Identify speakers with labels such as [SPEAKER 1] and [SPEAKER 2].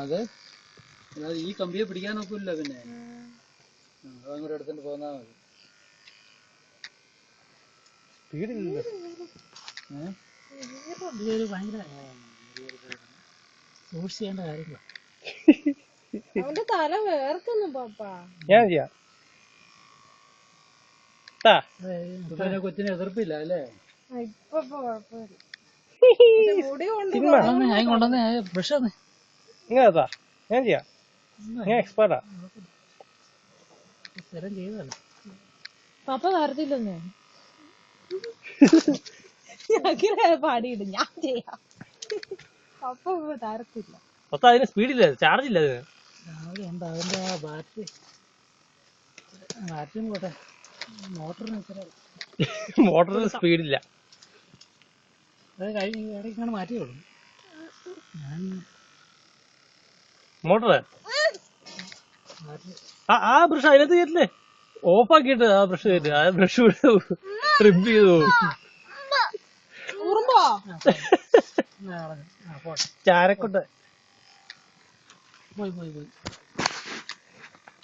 [SPEAKER 1] അതെ ഈ കമ്പിയെ പിടിക്കാൻ നോക്കൂല്ല പിന്നെ അതങ്ങോട്ട് എടുത്തിട്ട് പോന്നാ മതി. ഭയങ്കര സൂക്ഷിക്കേണ്ട കാര്യങ്ങളാ.
[SPEAKER 2] അവന്റെ തല വേർക്കുന്നു പാപ്പാ.
[SPEAKER 3] ഞാൻ ചെയ്യാം.
[SPEAKER 1] കൊച്ചിനെ എതിർപ്പില്ല അല്ലേ?
[SPEAKER 2] ഇപ്പൊ കുഴപ്പമില്ല.
[SPEAKER 1] ഞാൻ കൊണ്ടുവന്നേ ബ്രഷ്
[SPEAKER 3] ഇങ്ങനെത്താ ഞാൻ ചെയ്യാം. ഞാൻ എക്സ്പേർട്ടാ.
[SPEAKER 1] സ്ഥിരം ചെയ്തല്ല.
[SPEAKER 2] പപ്പ വരത്തില്ലെന്നേ. പാടിയിടും ഞാൻ ചെയ്യാം. പപ്പ തരത്തില്ല.
[SPEAKER 3] പപ്പ അതിന് സ്പീഡില്ല, ചാർജ് ഇല്ല അതിന്.
[SPEAKER 1] ഉണ്ട് അതിന്റെ ആ ബാറ്ററിയും പോട്ടെ,
[SPEAKER 3] മോട്ടറിന് സ്പീഡില്ല.
[SPEAKER 1] അത് കഴിഞ്ഞ് ഇടയ്ക്കാണ് മാറ്റി കൊടുക്കും.
[SPEAKER 3] മോട്ടറ് ആ ബ്രഷ് അതിനകത്ത് കയറ്റില്ലേ, ഓഫ് ആക്കിയിട്ട് ആ ബ്രഷ് കയറ്റി. ആ ബ്രഷ് ട്രിപ്പ് ചെയ്തു ചാരക്കൊണ്ട്
[SPEAKER 1] പോയി